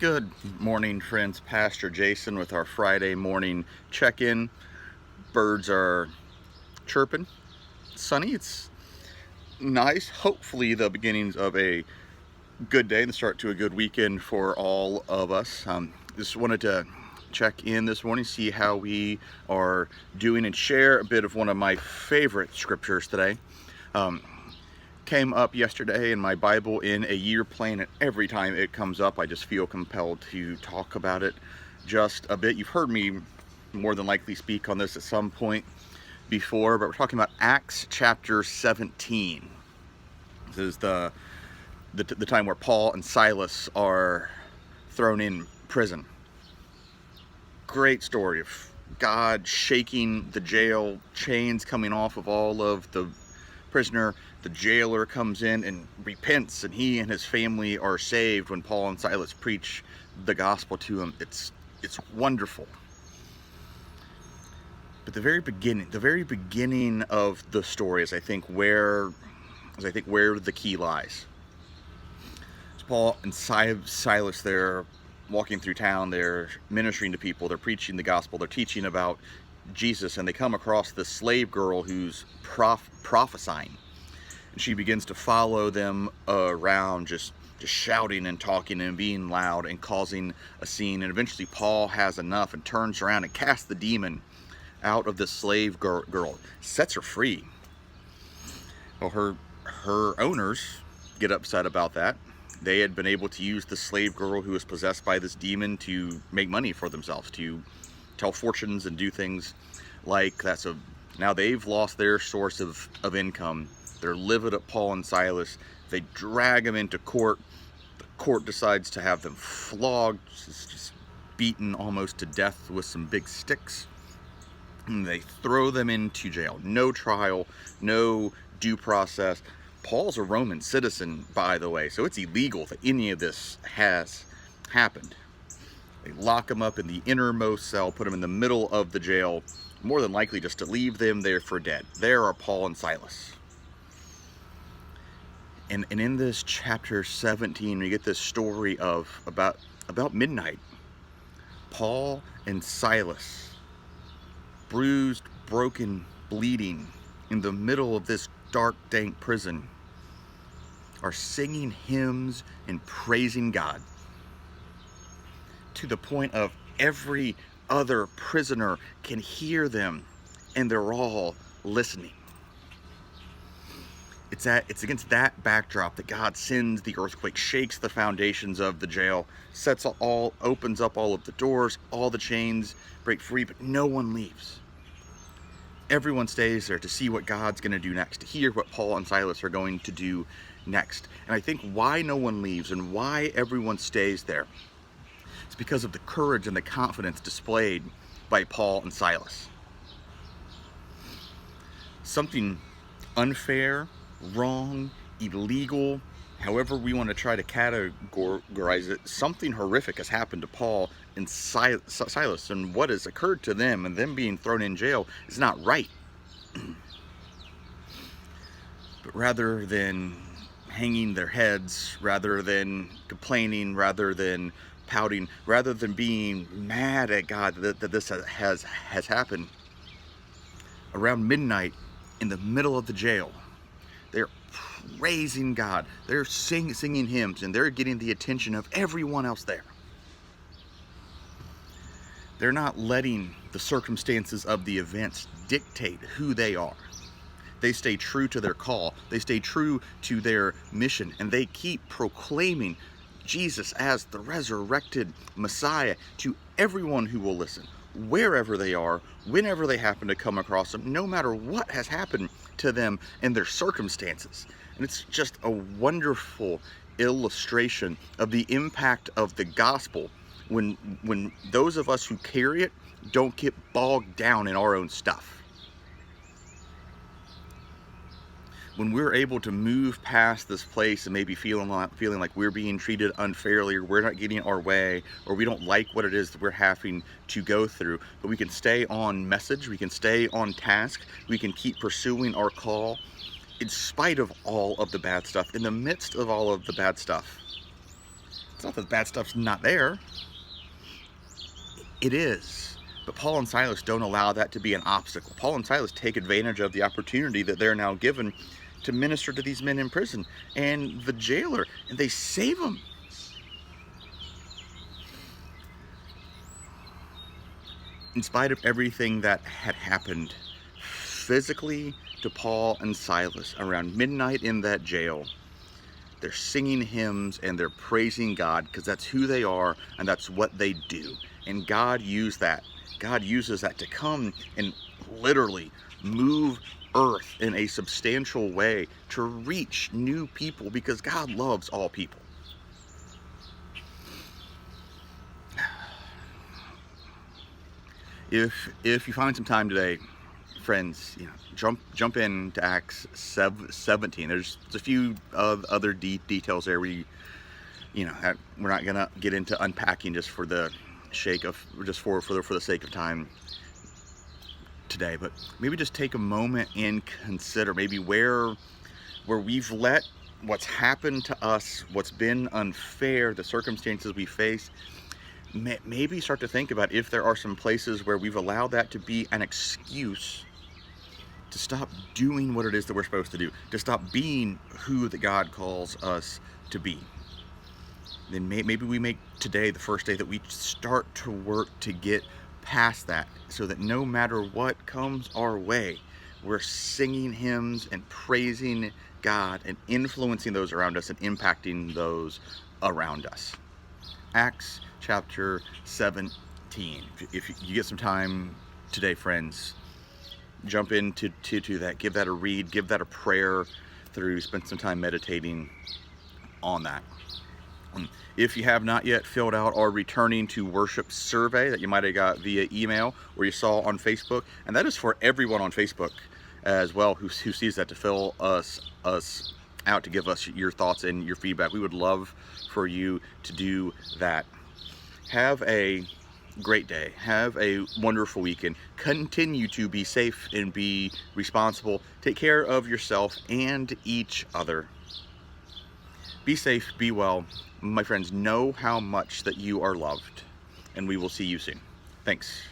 Good morning, friends. Pastor Jason with our Friday morning check-in. Birds are chirping. It's sunny. It's nice. Hopefully the beginnings of a good day and the start to a good weekend for all of us. Just wanted to check in this morning, see how we are doing, and share a bit of one of my favorite scriptures today. Came up yesterday in my Bible in a year plan, and every time it comes up I just feel compelled to talk about it just a bit. You've heard me more than likely speak on this at some point before, but we're talking about Acts chapter 17. This is the time where Paul and Silas are thrown in prison. Great story of God shaking the jail, chains coming off of all of the prisoner. The jailer comes in and repents, and he and his family are saved when Paul and Silas preach the gospel to him. It's wonderful. But the very beginning of the story is I think where the key lies. It's Paul and Silas, they're walking through town, they're ministering to people, they're preaching the gospel, they're teaching about Jesus, and they come across this slave girl who's prophesying. And she begins to follow them around, just shouting and talking and being loud and causing a scene. And eventually Paul has enough and turns around and casts the demon out of the slave girl, sets her free. Well, her owners get upset about that. They had been able to use the slave girl who was possessed by this demon to make money for themselves, to tell fortunes and do things like that. So now they've lost their source of income. They're livid at Paul and Silas. They drag them into court. The court decides to have them flogged, just beaten almost to death with some big sticks. And they throw them into jail. No trial, no due process. Paul's a Roman citizen, by the way, so it's illegal that any of this has happened. They lock him up in the innermost cell, put him in the middle of the jail, more than likely just to leave them there for dead. There are Paul and Silas. And in this chapter 17, we get this story of about midnight. Paul and Silas, bruised, broken, bleeding, in the middle of this dark, dank prison, are singing hymns and praising God, to the point of every other prisoner can hear them, and they're all listening. It's against that backdrop that God sends the earthquake, shakes the foundations of the jail, opens up all of the doors, all the chains break free, but no one leaves. Everyone stays there to see what God's going to do next, to hear what Paul and Silas are going to do next. And I think why no one leaves and why everyone stays there is because of the courage and the confidence displayed by Paul and Silas. Something unfair, wrong, illegal, however we want to try to categorize it, something horrific has happened to Paul and Silas, and what has occurred to them and them being thrown in jail is not right. But rather than hanging their heads, rather than complaining, rather than pouting, rather than being mad at God that this has happened, around midnight in the middle of the jail, they're praising God. They're singing hymns, and they're getting the attention of everyone else there. They're not letting the circumstances of the events dictate who they are. They stay true to their call. They stay true to their mission, and they keep proclaiming Jesus as the resurrected Messiah to everyone who will listen, wherever they are, whenever they happen to come across them, no matter what has happened to them and their circumstances. And it's just a wonderful illustration of the impact of the gospel when those of us who carry it don't get bogged down in our own stuff. When we're able to move past this place and maybe feeling like we're being treated unfairly, or we're not getting our way, or we don't like what it is that we're having to go through, but we can stay on message, we can stay on task, we can keep pursuing our call in spite of all of the bad stuff, in the midst of all of the bad stuff. It's not that bad stuff's not there. It is. But Paul and Silas don't allow that to be an obstacle. Paul and Silas take advantage of the opportunity that they're now given to minister to these men in prison and the jailer, and they save them. In spite of everything that had happened physically to Paul and Silas around midnight in that jail, they're singing hymns and they're praising God, because that's who they are and that's what they do. And God uses that to come and literally move earth in a substantial way to reach new people, because God loves all people. If you find some time today, friends, jump into Acts 17. There's a few other details there we're not gonna get into unpacking just for the sake of time today. But maybe just take a moment and consider maybe where we've let what's happened to us, what's been unfair, the circumstances we face. Maybe start to think about if there are some places where we've allowed that to be an excuse to stop doing what it is that we're supposed to do, to stop being who that God calls us to be. Then maybe we make today the first day that we start to work to get past that, so that no matter what comes our way, we're singing hymns and praising God and influencing those around us and impacting those around us. Acts chapter 17. If you get some time today, friends, jump into that, give that a read, give that a prayer through, spend some time meditating on that. If you have not yet filled out our returning to worship survey that you might have got via email or you saw on Facebook, and that is for everyone on Facebook as well who sees that, to fill us out, to give us your thoughts and your feedback. We would love for you to do that. Have a great day. Have a wonderful weekend. Continue to be safe and be responsible. Take care of yourself and each other. Be safe, be well. My friends, know how much that you are loved, and we will see you soon. Thanks.